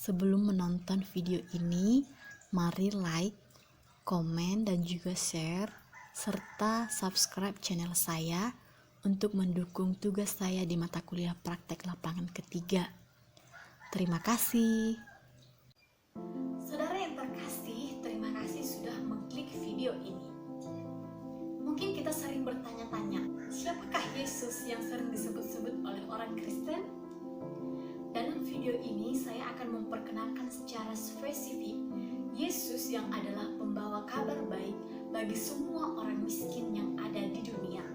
Sebelum menonton video ini, mari like, komen, dan juga share, serta subscribe channel saya untuk mendukung tugas saya di mata kuliah praktek lapangan ketiga. Terima kasih. Saudara yang terkasih, terima kasih sudah mengklik video ini. Mungkin kita sering bertanya-tanya, siapakah Yesus yang sering disebut-sebut oleh orang Kristen? Dalam video ini saya akan memperkenalkan secara spesifik Yesus yang adalah pembawa kabar baik bagi semua orang miskin yang ada di dunia.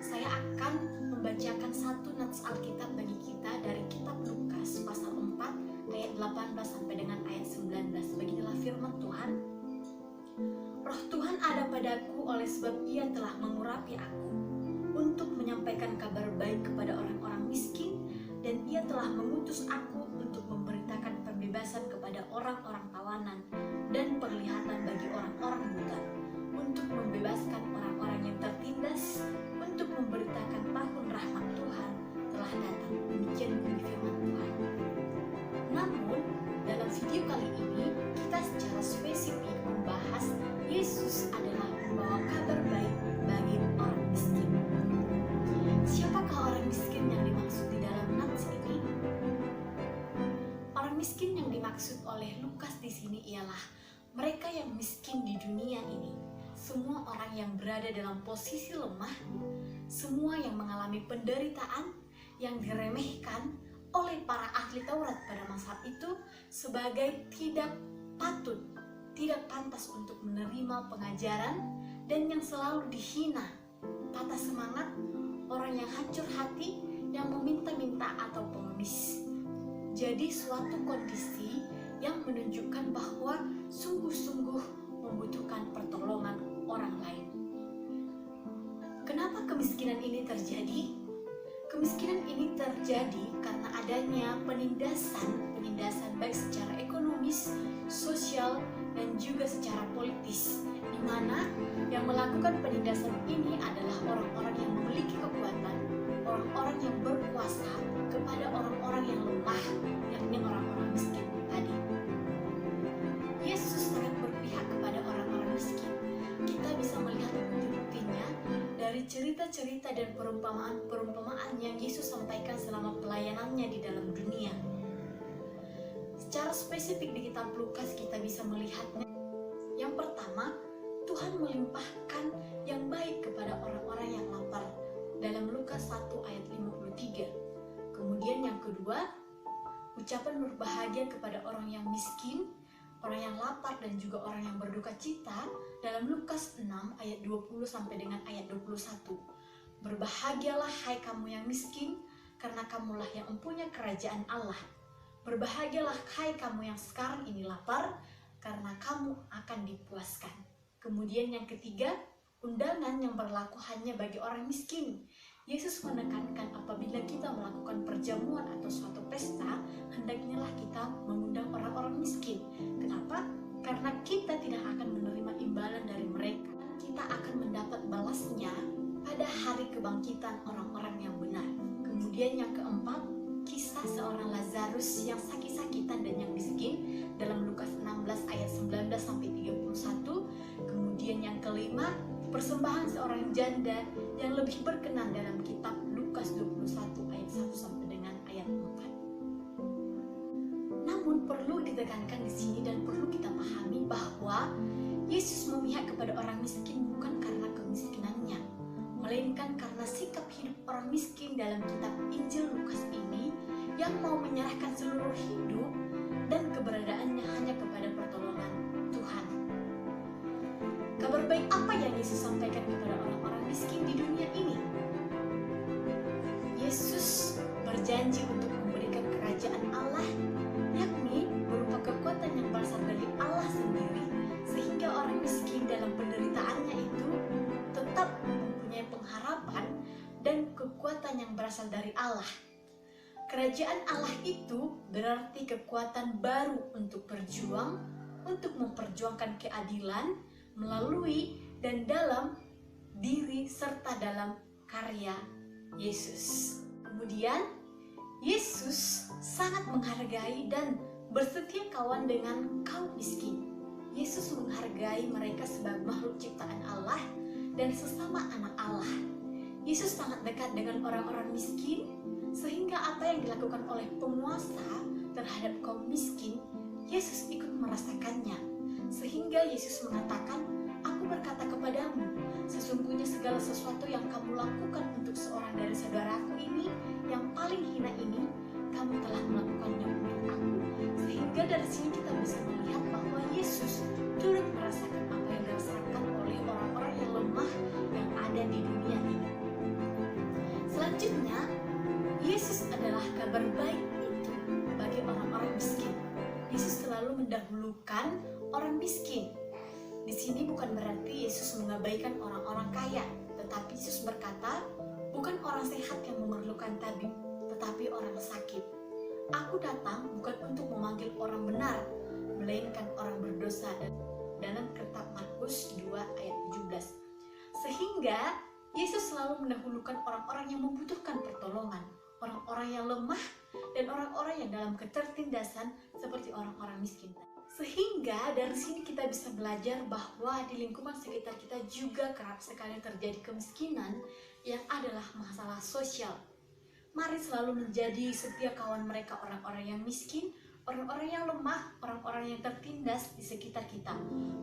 Saya akan membacakan satu nats Alkitab bagi kita dari kitab Lukas pasal 4 ayat 18 sampai dengan ayat 19. Beginilah firman Tuhan. Roh Tuhan ada padaku oleh sebab Ia telah mengurapi aku untuk menyampaikan kabar baik kepada orang-orang miskin, dan Ia telah mengutus aku untuk memberitakan perbebasan kepada orang-orang tawanan dan penglihatan bagi orang-orang buta, untuk membebaskan orang-orang yang tertindas, untuk memberitakan tahun rahmat Tuhan telah datang. Demikian bunyi firman Tuhan. Namun, dalam video kali ini kita secara spesifik membahas Yesus adalah pembawa kabar baik bagi orang miskin. Siapakah orang miskin yang dimaksud di dalam nats ini? Orang miskin yang dimaksud oleh Lukas di sini ialah mereka yang miskin di dunia ini. Semua orang yang berada dalam posisi lemah, semua yang mengalami penderitaan, yang diremehkan oleh para ahli Taurat pada masa itu sebagai tidak patut, tidak pantas untuk menerima pengajaran, dan yang selalu dihina, patah semangat, orang yang hancur hati, yang meminta-minta atau pengemis. Jadi suatu kondisi yang menunjukkan bahwa sungguh-sungguh membutuhkan pertolongan orang lain. Kenapa kemiskinan ini terjadi? Kemiskinan ini terjadi karena adanya penindasan baik secara ekonomis, sosial, dan juga secara politis, di mana yang melakukan penindasan ini adalah orang-orang yang memiliki kekuatan, orang-orang yang berkuasa kepada orang-orang yang lemah, yakni orang-orang miskin tadi. Yesus sangat berpihak kepada orang-orang miskin. Kita bisa melihat bukti-buktinya dari cerita-cerita dan perumpamaan yang Yesus sampaikan selama pelayanannya di dalam dunia. Secara spesifik di kitab Lukas kita bisa melihatnya. Yang pertama, Tuhan melimpahkan yang baik kepada orang-orang yang lapar dalam Lukas 1 ayat 53. Kemudian yang kedua, ucapan berbahagia kepada orang yang miskin, orang yang lapar, dan juga orang yang berduka cita dalam Lukas 6 ayat 20 sampai dengan ayat 21. Berbahagialah hai kamu yang miskin, karena kamulah yang mempunyai kerajaan Allah. Berbahagialah hai kamu yang sekarang ini lapar, karena kamu akan dipuaskan. Kemudian yang ketiga, undangan yang berlaku hanya bagi orang miskin. Yesus menekankan apabila kita melakukan perjamuan atau suatu pesta, hendaknyalah kita mengundang orang-orang miskin. Kenapa? Karena kita tidak akan menerima imbalan dari mereka. Kita akan mendapat balasnya pada hari kebangkitan orang-orang yang benar. Kemudian yang keempat, kisah seorang Lazarus yang sakit-sakitan dan yang miskin dalam Lukas 16 ayat 19 sampai 31. Kemudian yang kelima, persembahan seorang janda yang lebih berkenan dalam kitab Lukas 21 ayat 1 sampai dengan ayat 4. Namun perlu ditekankan di sini dan perlu kita pahami bahwa Yesus memihak kepada orang miskin bukan karena kemiskinannya, melainkan karena sikap hidup orang miskin dalam kitab Injil Lukas ini yang mau menyerahkan seluruh hidup dan keberadaannya hanya kepada pertolongan Tuhan. Kabar baik apa yang Yesus sampaikan kepada orang-orang miskin di dunia ini? Yesus berjanji untuk memberikan kerajaan Allah, yakni berupa kekuatan yang berasal dari Allah sendiri, sehingga orang miskin dalam penderitaannya itu tetap mempunyai pengharapan dan kekuatan yang berasal dari Allah. Kerajaan Allah itu berarti kekuatan baru untuk berjuang, untuk memperjuangkan keadilan melalui dan dalam diri serta dalam karya Yesus. Kemudian Yesus sangat menghargai dan bersetia kawan dengan kaum miskin. Yesus menghargai mereka sebagai makhluk ciptaan Allah dan sesama anak Allah. Yesus sangat dekat dengan orang-orang miskin, sehingga apa yang dilakukan oleh penguasa terhadap kaum miskin, Yesus ikut merasakannya. Sehingga Yesus mengatakan, "Aku berkata kepadamu, sesungguhnya segala sesuatu yang kamu lakukan untuk seorang dari saudaraku ini, yang paling hina ini, kamu telah melakukannya untuk aku." Sehingga dari sini kita bisa melihat bahwa Yesus turut merasakan apa yang dirasakan oleh orang-orang yang lemah yang ada di dunia ini. Selanjutnya, Yesus adalah kabar baik itu bagi orang-orang miskin. Yesus selalu mendahulukan orang miskin. Di sini bukan berarti Yesus mengabaikan orang-orang kaya, tetapi Yesus berkata, bukan orang sehat yang memerlukan tabib, tetapi orang sakit. Aku datang bukan untuk memanggil orang benar, melainkan orang berdosa. Dalam kitab Markus 2 ayat 17. Sehingga Yesus selalu mendahulukan orang-orang yang membutuhkan pertolongan, orang-orang yang lemah, dan orang-orang yang dalam ketertindasan seperti orang-orang miskin. Sehingga dari sini kita bisa belajar bahwa di lingkungan sekitar kita juga kerap sekali terjadi kemiskinan yang adalah masalah sosial. Mari selalu menjadi setia kawan mereka, orang-orang yang miskin, orang-orang yang lemah, orang-orang yang tertindas di sekitar kita.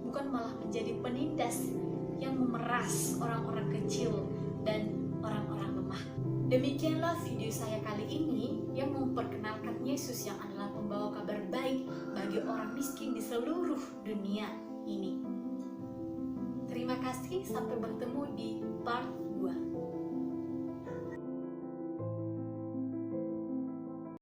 Bukan malah menjadi penindas yang memeras orang-orang kecil dan orang-orang lemah. Demikianlah video saya kali ini yang memperkenalkan Yesus yang adalah pembawa kabar baik bagi orang miskin di seluruh dunia ini. Terima kasih, sampai bertemu di part